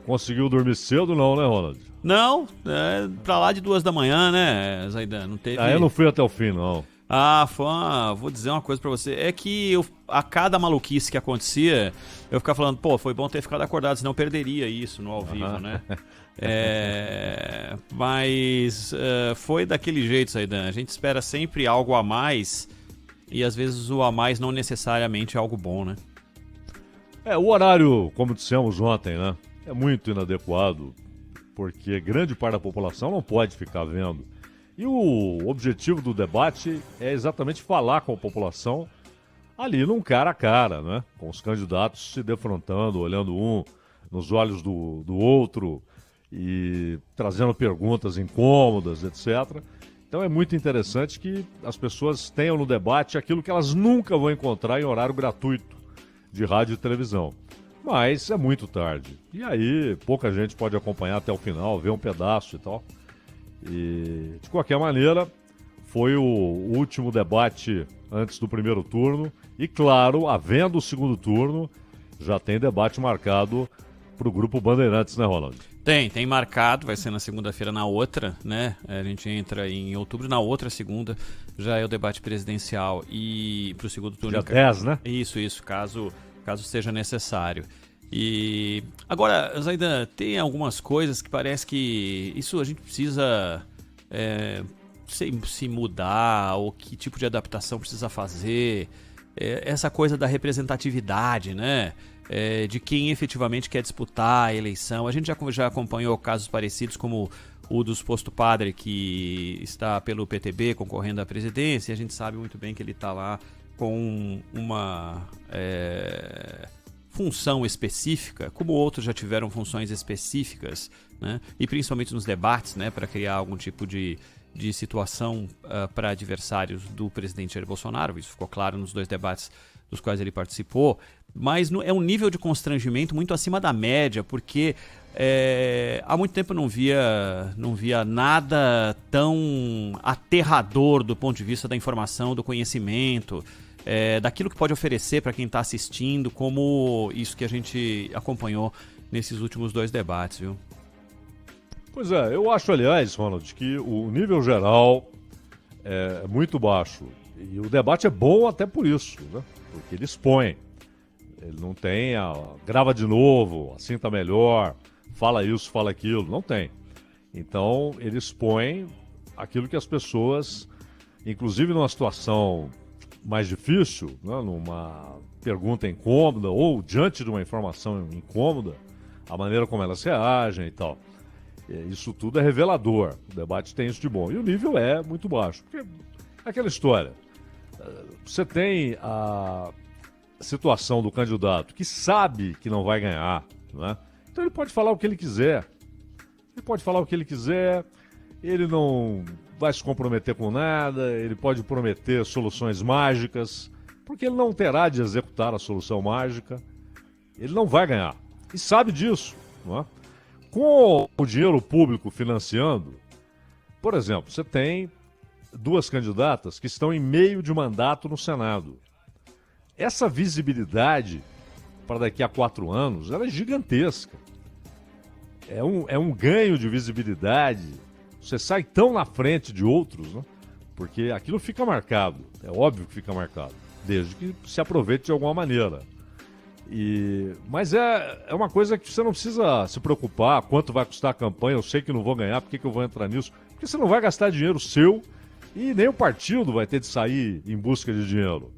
Conseguiu dormir cedo não, né, Ronald? Não, pra lá de 2 da manhã, né, Zaidan? Não teve. Ah, eu não fui até o fim, não. Ah, vou dizer uma coisa pra você. É que a cada maluquice que acontecia, eu ficava falando, pô, foi bom ter ficado acordado, senão eu perderia isso no ao vivo, né? Mas foi daquele jeito, Zaidan. A gente espera sempre algo a mais e às vezes o a mais não necessariamente é algo bom, né? O horário, como dissemos ontem, né? É muito inadequado, porque grande parte da população não pode ficar vendo. E o objetivo do debate é exatamente falar com a população ali num cara a cara, né? Com os candidatos se defrontando, olhando um nos olhos do outro e trazendo perguntas incômodas, etc. Então é muito interessante que as pessoas tenham no debate aquilo que elas nunca vão encontrar em horário gratuito de rádio e televisão. Mas é muito tarde. E aí pouca gente pode acompanhar até o final, ver um pedaço e tal. E, de qualquer maneira, foi o último debate antes do primeiro turno. E, claro, havendo o segundo turno, já tem debate marcado para o Grupo Bandeirantes, né, Ronald? Tem marcado, vai ser na segunda-feira, na outra, né? A gente entra em outubro, na outra segunda já é o debate presidencial e pro segundo turno... Dia 10, né? Isso, caso seja necessário. E agora, Zaidan, tem algumas coisas que parece que isso a gente precisa se mudar, ou que tipo de adaptação precisa fazer. Essa coisa da representatividade, né? De quem efetivamente quer disputar a eleição. A gente já acompanhou casos parecidos, como o dos Posto Padre, que está pelo PTB concorrendo à presidência, e a gente sabe muito bem que ele está lá com uma função específica, como outros já tiveram funções específicas, né? E principalmente nos debates, né, para criar algum tipo de situação para adversários do presidente Jair Bolsonaro. Isso ficou claro nos 2 debates dos quais ele participou, mas é um nível de constrangimento muito acima da média, porque há muito tempo eu não via nada tão aterrador do ponto de vista da informação, do conhecimento, daquilo que pode oferecer para quem está assistindo, como isso que a gente acompanhou nesses últimos 2 debates, viu? Pois é, eu acho, aliás, Ronald, que o nível geral é muito baixo. E o debate é bom até por isso, né? Porque ele expõe. Ele não tem grava de novo, assim tá melhor, fala isso, fala aquilo. Não tem. Então, ele expõe aquilo que as pessoas, inclusive numa situação mais difícil, né? Numa pergunta incômoda ou diante de uma informação incômoda, a maneira como elas reagem e tal. Isso tudo é revelador. O debate tem isso de bom. E o nível é muito baixo. Porque é aquela história. Você tem a situação do candidato que sabe que não vai ganhar, né? Então ele pode falar o que ele quiser. Ele não vai se comprometer com nada, ele pode prometer soluções mágicas, porque ele não terá de executar a solução mágica. Ele não vai ganhar. E sabe disso, não é? Com o dinheiro público financiando, por exemplo, você tem 2 candidatas que estão em meio de mandato no Senado. Essa visibilidade para daqui a 4 anos, ela é gigantesca. É um ganho de visibilidade. Você sai tão na frente de outros, né? Porque aquilo fica marcado. É óbvio que fica marcado, desde que se aproveite de alguma maneira. Mas é uma coisa que você não precisa se preocupar quanto vai custar a campanha. Eu sei que não vou ganhar, por que eu vou entrar nisso? Porque você não vai gastar dinheiro seu e nem o partido vai ter de sair em busca de dinheiro.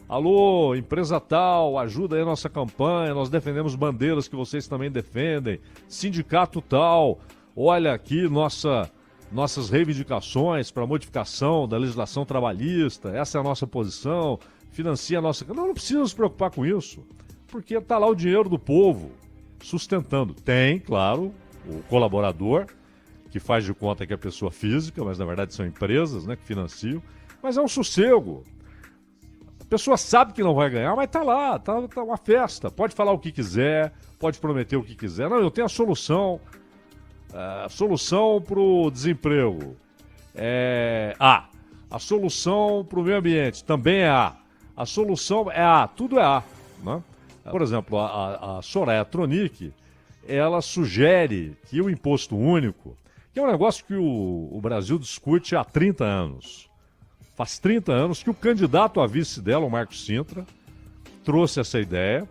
Alô, empresa tal, ajuda aí a nossa campanha, nós defendemos bandeiras que vocês também defendem. Sindicato tal, olha aqui nossas reivindicações para modificação da legislação trabalhista, essa é a nossa posição, financia a nossa... Não precisa se preocupar com isso. Porque está lá o dinheiro do povo sustentando. Tem, claro, o colaborador, que faz de conta que é pessoa física, mas na verdade são empresas, né, que financiam. Mas é um sossego. A pessoa sabe que não vai ganhar, mas está lá, tá uma festa. Pode falar o que quiser, pode prometer o que quiser. Não, eu tenho a solução. A solução para o desemprego é A. A solução para o meio ambiente também é A. A solução é A. Tudo é A, né? Por exemplo, a Soraya Tronic, ela sugere que o imposto único, que é um negócio que o Brasil discute há 30 anos. Faz 30 anos que o candidato a vice dela, o Marcos Cintra, trouxe essa ideia,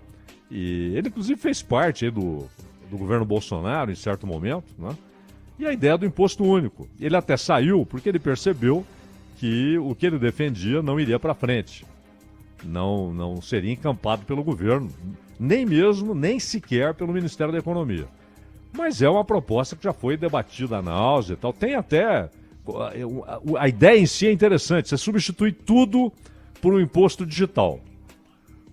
e ele inclusive fez parte aí do governo Bolsonaro em certo momento, né? E a ideia do imposto único. Ele até saiu porque ele percebeu que o que ele defendia não iria para frente. Não seria encampado pelo governo, nem sequer pelo Ministério da Economia. Mas é uma proposta que já foi debatida na náusea e tal. Tem até... A ideia em si é interessante. Você substitui tudo por um imposto digital.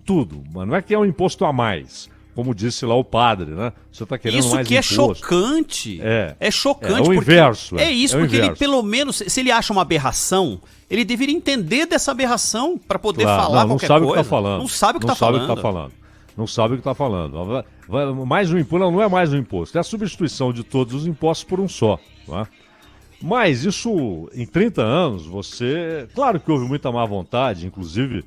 Tudo. Mas não é que é um imposto a mais, como disse lá o padre, né? Você está querendo isso mais que imposto. É chocante. É chocante. É o inverso. É isso, porque inverso. Ele, pelo menos, se ele acha uma aberração, ele deveria entender dessa aberração para poder falar qualquer coisa. Não sabe o que está falando. Não sabe o que está falando. Não sabe o que está falando. Mais um imposto, não é mais um imposto. É a substituição de todos os impostos por um só. Não é? Mas isso, em 30 anos, Claro que houve muita má vontade, inclusive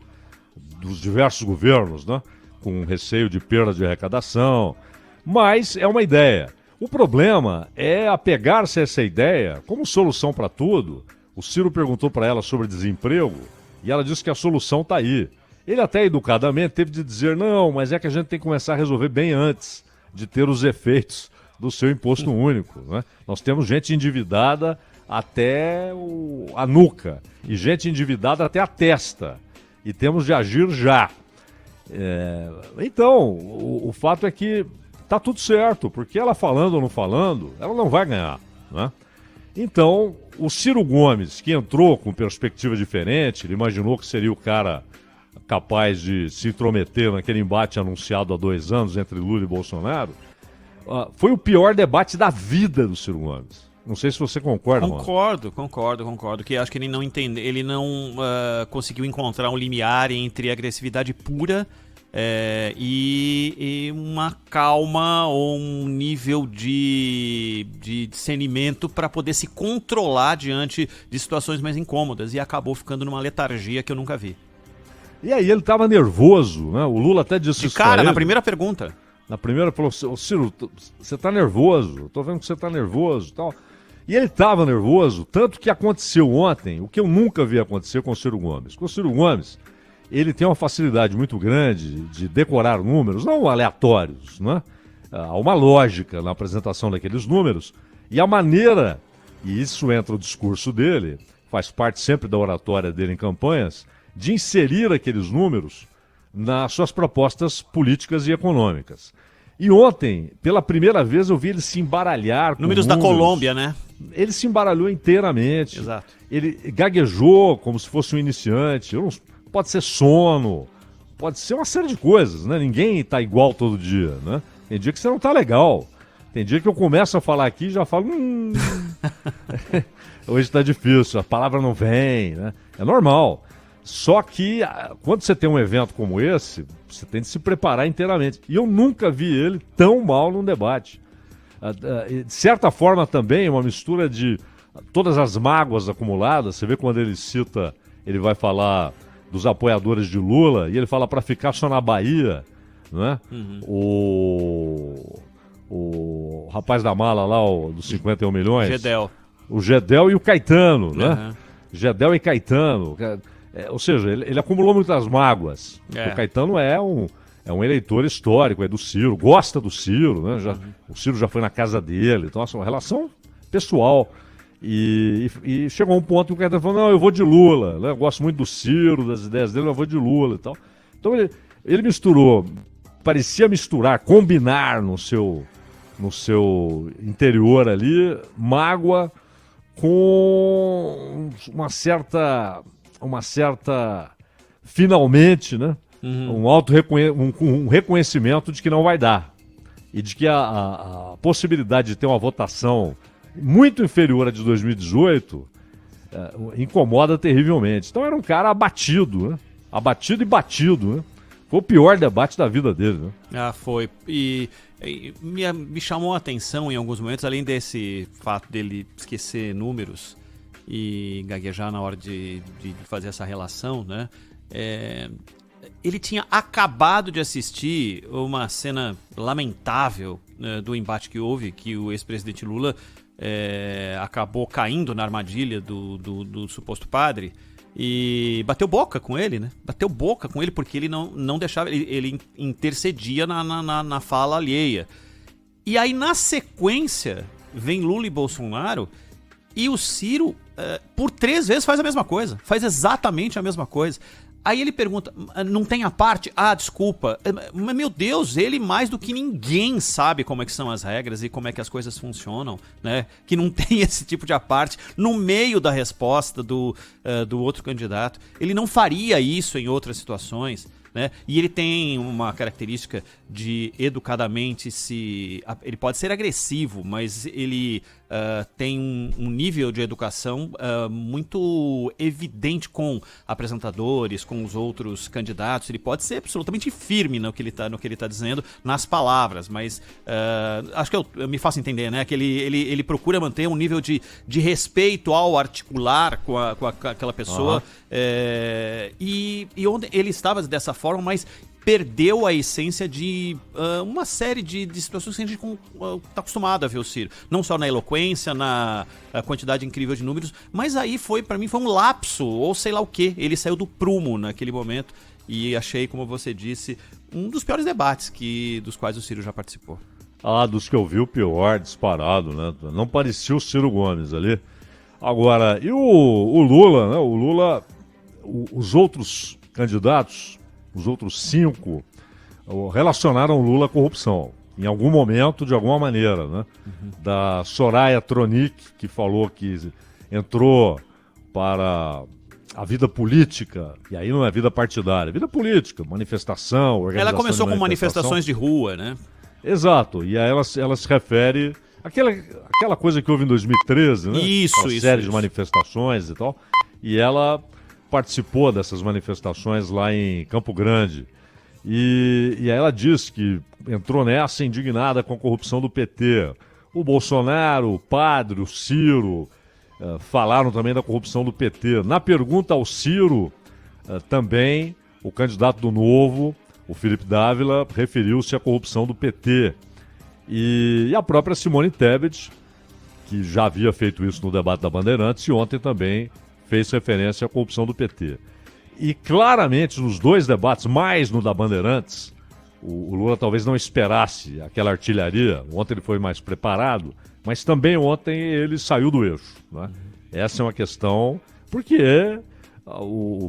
dos diversos governos, né? Com receio de perda de arrecadação. Mas é uma ideia. O problema é apegar-se a essa ideia como solução para tudo. O Ciro perguntou para ela sobre desemprego e ela disse que a solução está aí. Ele até educadamente teve de dizer, não, mas é que a gente tem que começar a resolver bem antes de ter os efeitos do seu imposto único. Né? Nós temos gente endividada até a nuca e gente endividada até a testa. E temos de agir já. Então, o fato é que está tudo certo, porque ela falando ou não falando, ela não vai ganhar. Né? Então, o Ciro Gomes, que entrou com perspectiva diferente, ele imaginou que seria o cara capaz de se intrometer naquele embate anunciado há 2 anos entre Lula e Bolsonaro, foi o pior debate da vida do Ciro Gomes. Não sei se você concorda, mano. Concordo. Que acho que ele não conseguiu encontrar um limiar entre agressividade pura e uma calma ou um nível de discernimento para poder se controlar diante de situações mais incômodas, e acabou ficando numa letargia que eu nunca vi. E aí ele estava nervoso, né? O Lula até disse isso pra ele. Na primeira pergunta. Na primeira falou, Ciro, você está nervoso, eu tô vendo que você está nervoso e tal. E ele estava nervoso, tanto que aconteceu ontem, o que eu nunca vi acontecer com o Ciro Gomes. Com o Ciro Gomes, ele tem uma facilidade muito grande de decorar números, não aleatórios, né? Há uma lógica na apresentação daqueles números, e a maneira, e isso entra no discurso dele, faz parte sempre da oratória dele em campanhas, de inserir aqueles números nas suas propostas políticas e econômicas. E ontem, pela primeira vez, eu vi ele se embaralhar com números da Colômbia, né? Ele se embaralhou inteiramente. Exato. Ele gaguejou como se fosse um iniciante. Pode ser sono, pode ser uma série de coisas, né? Ninguém está igual todo dia, né? Tem dia que você não está legal. Tem dia que eu começo a falar aqui e já falo... Hoje está difícil, a palavra não vem, né? É normal. Só que quando você tem um evento como esse, você tem de se preparar inteiramente. E eu nunca vi ele tão mal num debate. De certa forma também, uma mistura de todas as mágoas acumuladas. Você vê quando ele cita, ele vai falar dos apoiadores de Lula, e ele fala para ficar só na Bahia, né? O rapaz da mala lá, dos 51 milhões. Gedel. O Gedel e o Caetano, né? Gedel e Caetano. Ou seja, ele acumulou muitas mágoas. O Caetano é um eleitor histórico, é do Ciro, gosta do Ciro, né? O Ciro já foi na casa dele, então é uma relação pessoal. E chegou um ponto que o Caetano falou, não, eu vou de Lula, né? Eu gosto muito do Ciro, das ideias dele, eu vou de Lula e tal. Então ele misturou, parecia misturar, combinar no seu interior ali, mágoa com uma certa finalmente, né? Um reconhecimento de que não vai dar. E de que a possibilidade de ter uma votação muito inferior à de 2018 incomoda terrivelmente. Então era um cara abatido, né? Abatido e batido, né? Foi o pior debate da vida dele, né? Foi. E me chamou a atenção em alguns momentos, além desse fato dele esquecer números e gaguejar na hora de fazer essa relação, né? Ele tinha acabado de assistir uma cena lamentável do embate que houve, que o ex-presidente Lula acabou caindo na armadilha do suposto padre e bateu boca com ele, né? Bateu boca com ele porque ele não deixava, ele intercedia na fala alheia. E aí, na sequência, vem Lula e Bolsonaro e o Ciro, por 3 vezes, faz a mesma coisa. Faz exatamente a mesma coisa. Aí ele pergunta, não tem a parte? Ah, desculpa. Mas, meu Deus, ele mais do que ninguém sabe como é que são as regras e como é que as coisas funcionam, né? Que não tem esse tipo de aparte no meio da resposta do outro candidato. Ele não faria isso em outras situações, né? E ele tem uma característica de educadamente ele pode ser agressivo, mas ele tem um nível de educação muito evidente com apresentadores, com os outros candidatos. Ele pode ser absolutamente firme no que ele tá dizendo, nas palavras, mas acho que eu me faço entender, né? Que ele procura manter um nível de respeito ao articular com aquela pessoa. E onde ele estava dessa forma, mas perdeu a essência de uma série de situações que a gente está acostumado a ver o Ciro. Não só na eloquência, na quantidade incrível de números, mas aí para mim foi um lapso, ou sei lá o quê. Ele saiu do prumo naquele momento e achei, como você disse, um dos piores debates dos quais o Ciro já participou. Dos que eu vi, o pior, disparado, né? Não parecia o Ciro Gomes ali. Agora, e o Lula, né? O Lula, os outros candidatos, os outros 5 relacionaram o Lula à corrupção, em algum momento, de alguma maneira, né? Da Soraya Tronic, que falou que entrou para a vida política, e aí não é vida partidária, vida política, manifestação, organização. Ela começou com manifestações de rua, né? Exato, e aí ela se refere aquela coisa que houve em 2013, né? Isso. Série de manifestações e tal, e ela participou dessas manifestações lá em Campo Grande. E aí ela disse que entrou nessa indignada com a corrupção do PT. O Bolsonaro, o padre, o Ciro falaram também da corrupção do PT. Na pergunta ao Ciro, também o candidato do Novo, o Felipe Dávila, referiu-se à corrupção do PT. E a própria Simone Tebet, que já havia feito isso no debate da Bandeirantes, e ontem também fez referência à corrupção do PT. E claramente, nos 2 debates, mais no da Bandeirantes, o Lula talvez não esperasse aquela artilharia. Ontem ele foi mais preparado, mas também ontem ele saiu do eixo, né? Essa é uma questão, porque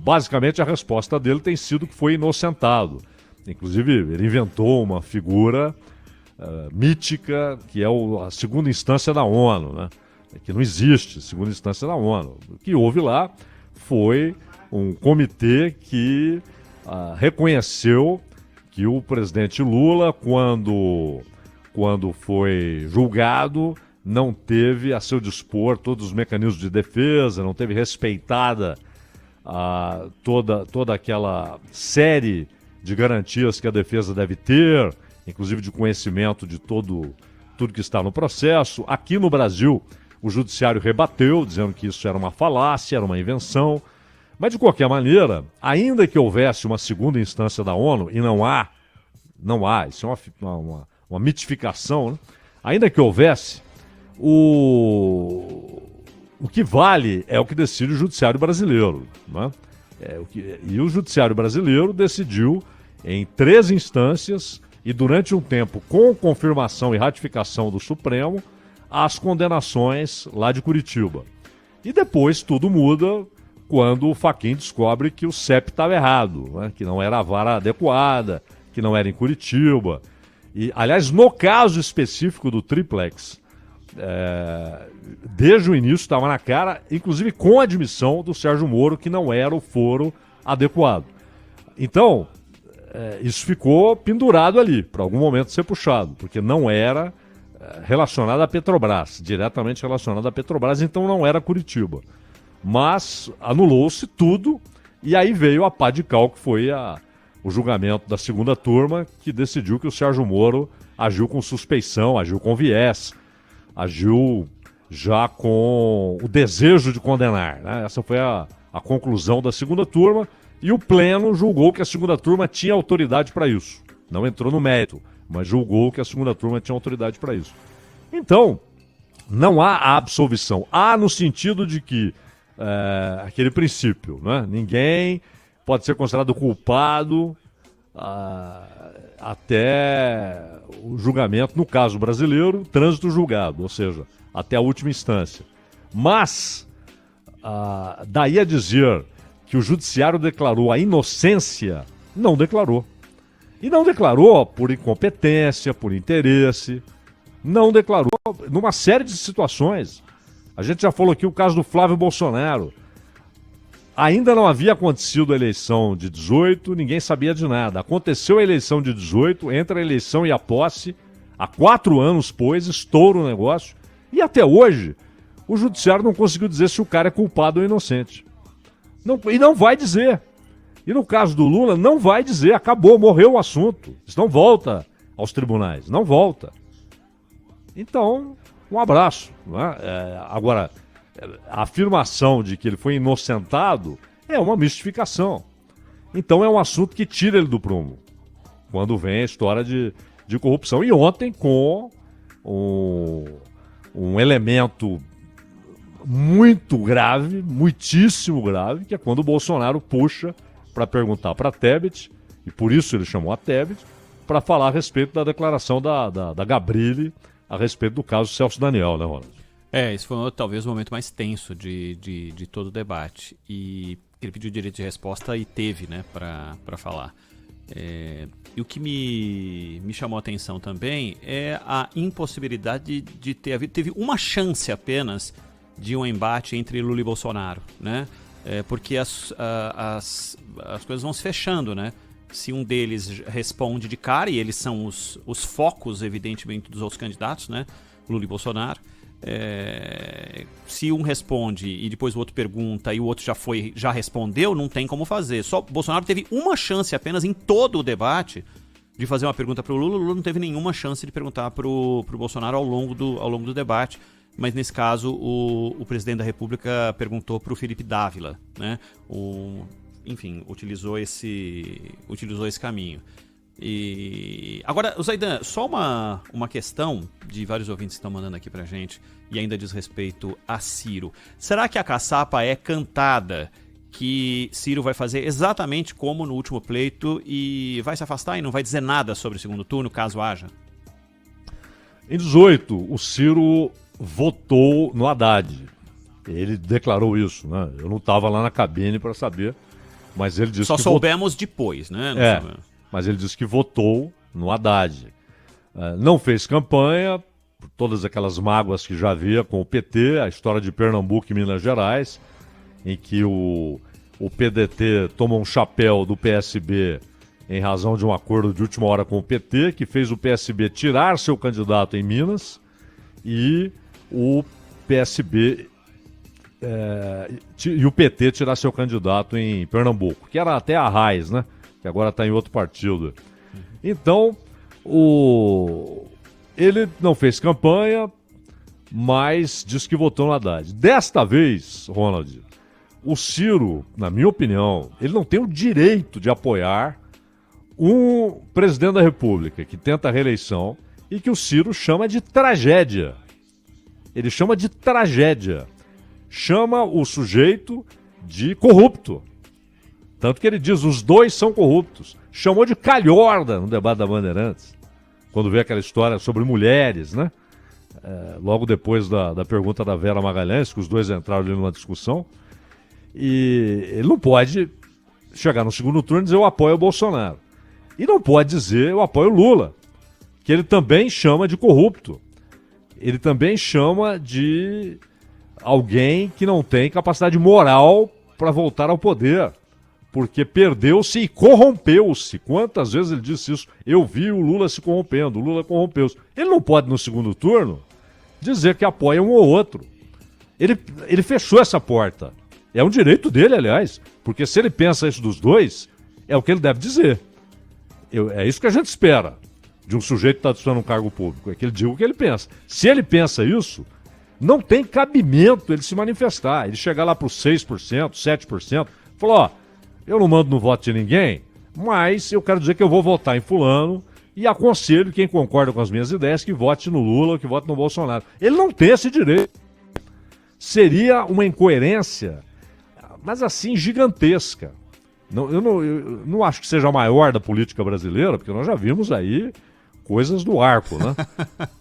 basicamente a resposta dele tem sido que foi inocentado. Inclusive, ele inventou uma figura mítica, que é a segunda instância da ONU, né? Que não existe segunda instância da ONU. O que houve lá foi um comitê que reconheceu que o presidente Lula, quando foi julgado, não teve a seu dispor todos os mecanismos de defesa, não teve respeitada toda aquela série de garantias que a defesa deve ter, inclusive de conhecimento de tudo que está no processo. Aqui no Brasil, o judiciário rebateu, dizendo que isso era uma falácia, era uma invenção. Mas, de qualquer maneira, ainda que houvesse uma segunda instância da ONU, e não há, isso é uma mitificação, né? Ainda que houvesse, o que vale é o que decide o judiciário brasileiro, né? E o judiciário brasileiro decidiu em 3 instâncias e durante um tempo, com confirmação e ratificação do Supremo, as condenações lá de Curitiba. E depois tudo muda quando o Fachin descobre que o CEP estava errado, né? Que não era a vara adequada, que não era em Curitiba. E, aliás, no caso específico do triplex, desde o início estava na cara, inclusive com a admissão do Sérgio Moro, que não era o foro adequado. Então, isso ficou pendurado ali, para algum momento ser puxado, porque não era relacionado à Petrobras, diretamente relacionado à Petrobras, então não era Curitiba. Mas anulou-se tudo, e aí veio a pá de cal, que foi o julgamento da segunda turma, que decidiu que o Sérgio Moro agiu com suspeição, agiu com viés, agiu já com o desejo de condenar, né? Essa foi a conclusão da segunda turma, e o pleno julgou que a segunda turma tinha autoridade para isso. Não entrou no mérito, mas julgou que a segunda turma tinha autoridade para isso. Então, não há a absolvição. Há no sentido de que aquele princípio, né? Ninguém pode ser considerado culpado até o julgamento, no caso brasileiro, trânsito julgado, ou seja, até a última instância. Mas, daí a dizer que o judiciário declarou a inocência, não declarou. E não declarou por incompetência, por interesse, não declarou numa série de situações. A gente já falou aqui o caso do Flávio Bolsonaro. Ainda não havia acontecido a eleição de 18, ninguém sabia de nada. Aconteceu a eleição de 18, entre a eleição e a posse, há 4 anos, pois, estoura o negócio. E até hoje, o judiciário não conseguiu dizer se o cara é culpado ou inocente. E não vai dizer. E no caso do Lula, não vai dizer, acabou, morreu o assunto. Isso não volta aos tribunais, não volta. Então, um abraço. Né? Agora, a afirmação de que ele foi inocentado é uma mistificação. Então é um assunto que tira ele do prumo, quando vem a história de corrupção. E ontem, com um elemento muito grave, muitíssimo grave, que é quando o Bolsonaro puxa para perguntar para a Tebet, e por isso ele chamou a Tebet, para falar a respeito da declaração da Gabrilli a respeito do caso Celso Daniel, né, Ronald? Esse foi talvez o momento mais tenso de todo o debate. E ele pediu direito de resposta e teve, né, para falar. E o que me chamou a atenção também é a impossibilidade de ter havido. Teve uma chance apenas de um embate entre Lula e Bolsonaro, né? Porque as coisas vão se fechando, né? Se um deles responde de cara, e eles são os focos, evidentemente, dos outros candidatos, né? Lula e Bolsonaro. Se um responde e depois o outro pergunta e o outro já respondeu, não tem como fazer. Só Bolsonaro teve uma chance apenas em todo o debate de fazer uma pergunta para o Lula não teve nenhuma chance de perguntar para o Bolsonaro ao longo do debate. Mas nesse caso o presidente da República perguntou para o Felipe Dávila, né? Enfim, utilizou esse caminho. E agora, Zaidan, só uma questão de vários ouvintes que estão mandando aqui pra gente e ainda diz respeito a Ciro. Será que a caçapa é cantada que Ciro vai fazer exatamente como no último pleito e vai se afastar e não vai dizer nada sobre o segundo turno, caso haja? Em 18, o Ciro votou no Haddad. Ele declarou isso, né? Eu não estava lá na cabine para saber, mas ele disse Só soubemos depois, né? Mas ele disse que votou no Haddad. Não fez campanha, por todas aquelas mágoas que já havia com o PT, a história de Pernambuco e Minas Gerais, em que o PDT tomou um chapéu do PSB em razão de um acordo de última hora com o PT, que fez o PSB tirar seu candidato em Minas e o PSB e o PT tirar seu candidato em Pernambuco, que era até a Raiz, né? Que agora está em outro partido. Então, ele não fez campanha, mas disse que votou no Haddad. Desta vez, Ronald, o Ciro, na minha opinião, ele não tem o direito de apoiar um presidente da República que tenta a reeleição e que o Ciro chama de tragédia. Ele chama de tragédia. Chama o sujeito de corrupto. Tanto que ele diz, os dois são corruptos. Chamou de calhorda no debate da Bandeirantes, quando veio aquela história sobre mulheres, né? Logo depois da pergunta da Vera Magalhães, que os dois entraram ali numa discussão. E ele não pode chegar no segundo turno e dizer eu apoio o Bolsonaro. E não pode dizer eu apoio o Lula, que ele também chama de corrupto. Ele também chama de alguém que não tem capacidade moral para voltar ao poder, porque perdeu-se e corrompeu-se. Quantas vezes ele disse isso? Eu vi o Lula se corrompendo, o Lula corrompeu-se. Ele não pode, no segundo turno, dizer que apoia um ou outro. Ele fechou essa porta. É um direito dele, aliás, porque se ele pensa isso dos dois, é o que ele deve dizer. É isso que a gente espera de um sujeito que está disputando um cargo público, é que ele diga o que ele pensa. Se ele pensa isso, não tem cabimento ele se manifestar. Ele chegar lá para os 6%, 7%, falar, ó, eu não mando no voto de ninguém, mas eu quero dizer que eu vou votar em fulano e aconselho quem concorda com as minhas ideias que vote no Lula, que vote no Bolsonaro. Ele não tem esse direito. Seria uma incoerência, mas assim, gigantesca. Eu não acho que seja a maior da política brasileira, porque nós já vimos aí coisas do arco, né?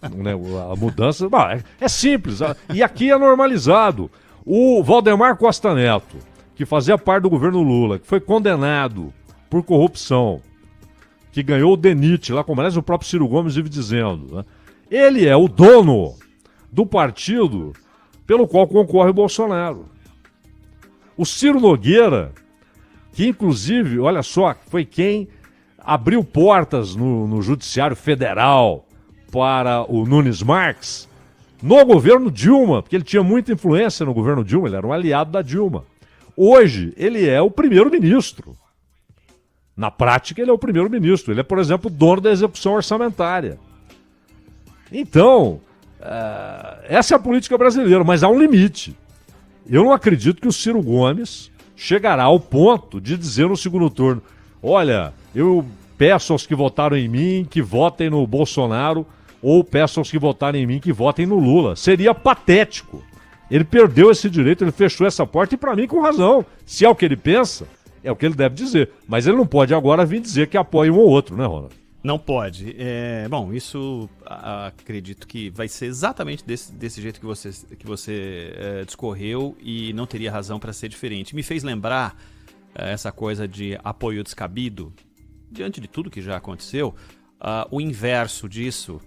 A mudança... Bom, é simples, e aqui é normalizado. O Valdemar Costa Neto, que fazia parte do governo Lula, que foi condenado por corrupção, que ganhou o DENIT, lá como aliás o próprio Ciro Gomes vive dizendo, né? Ele é o dono do partido pelo qual concorre o Bolsonaro. O Ciro Nogueira, que inclusive, olha só, foi quem abriu portas no Judiciário Federal para o Nunes Marques, no governo Dilma, porque ele tinha muita influência no governo Dilma, ele era um aliado da Dilma. Hoje, ele é o primeiro-ministro. Na prática, ele é o primeiro-ministro. Ele é, por exemplo, dono da execução orçamentária. Então, essa é a política brasileira, mas há um limite. Eu não acredito que o Ciro Gomes chegará ao ponto de dizer no segundo turno: olha, eu peço aos que votaram em mim que votem no Bolsonaro, ou peço aos que votarem em mim que votem no Lula. Seria patético. Ele perdeu esse direito, ele fechou essa porta, e para mim com razão. Se é o que ele pensa, é o que ele deve dizer. Mas ele não pode agora vir dizer que apoia um ou outro, né, Ronald? Não pode. Bom, isso acredito que vai ser exatamente desse jeito que você discorreu, e não teria razão para ser diferente. Me fez lembrar essa coisa de apoio descabido, diante de tudo que já aconteceu. O inverso disso,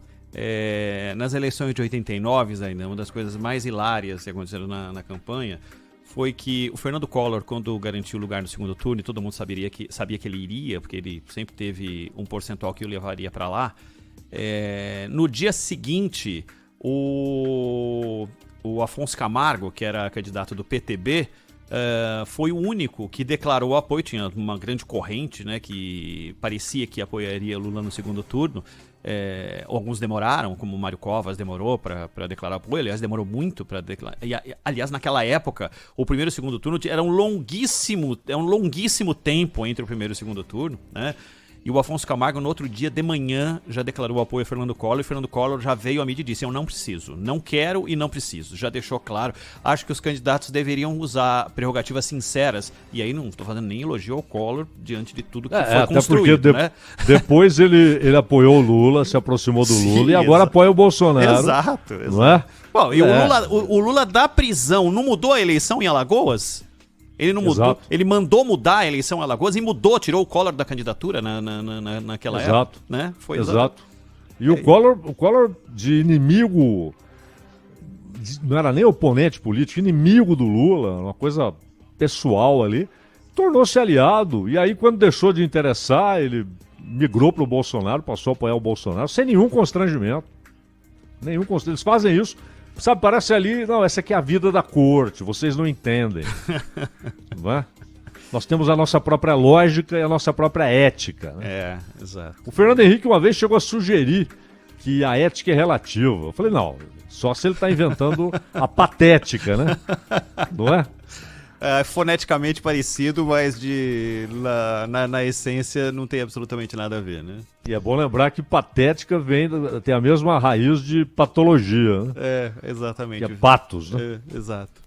nas eleições de 89, ainda uma das coisas mais hilárias que aconteceram na campanha foi que o Fernando Collor, quando garantiu o lugar no segundo turno, e todo mundo sabia que ele iria, porque ele sempre teve um percentual que o levaria para lá, no dia seguinte, o Afonso Camargo, que era candidato do PTB, foi o único que declarou apoio. Tinha uma grande corrente, né, que parecia que apoiaria Lula no segundo turno. Alguns demoraram, como o Mário Covas demorou para declarar apoio. Aliás, demorou muito para declarar. Aliás, naquela época, o primeiro e o segundo turno era um longuíssimo tempo entre o primeiro e o segundo turno, né? E o Afonso Camargo, no outro dia de manhã, já declarou apoio a Fernando Collor, e Fernando Collor já veio à mídia e disse: eu não preciso, não quero e não preciso. Já deixou claro. Acho que os candidatos deveriam usar prerrogativas sinceras. E aí não estou fazendo nem elogio ao Collor diante de tudo que foi construído, porque depois ele apoiou o Lula, se aproximou do Lula, e agora apoia o Bolsonaro. Exato. Não é? Bom, e o Lula da prisão não mudou a eleição em Alagoas? Ele não mudou. Exato. Ele mandou mudar a eleição em Alagoas e mudou, tirou o Collor da candidatura naquela época. Né? Foi exato. E o Collor de inimigo, não era nem oponente político, inimigo do Lula, uma coisa pessoal ali, tornou-se aliado. E aí, quando deixou de interessar, ele migrou para o Bolsonaro, passou a apoiar o Bolsonaro, sem nenhum constrangimento. Eles fazem isso. Sabe, parece ali, não, essa aqui é a vida da corte, vocês não entendem. Não é? Nós temos a nossa própria lógica e a nossa própria ética. Né? Exato. O Fernando Henrique uma vez chegou a sugerir que a ética é relativa. Eu falei, não, só se ele está inventando a patética, né? Não é? Foneticamente parecido, mas na essência não tem absolutamente nada a ver, né? E é bom lembrar que patética tem a mesma raiz de patologia, né? Exatamente. Que é patos, né? Exato.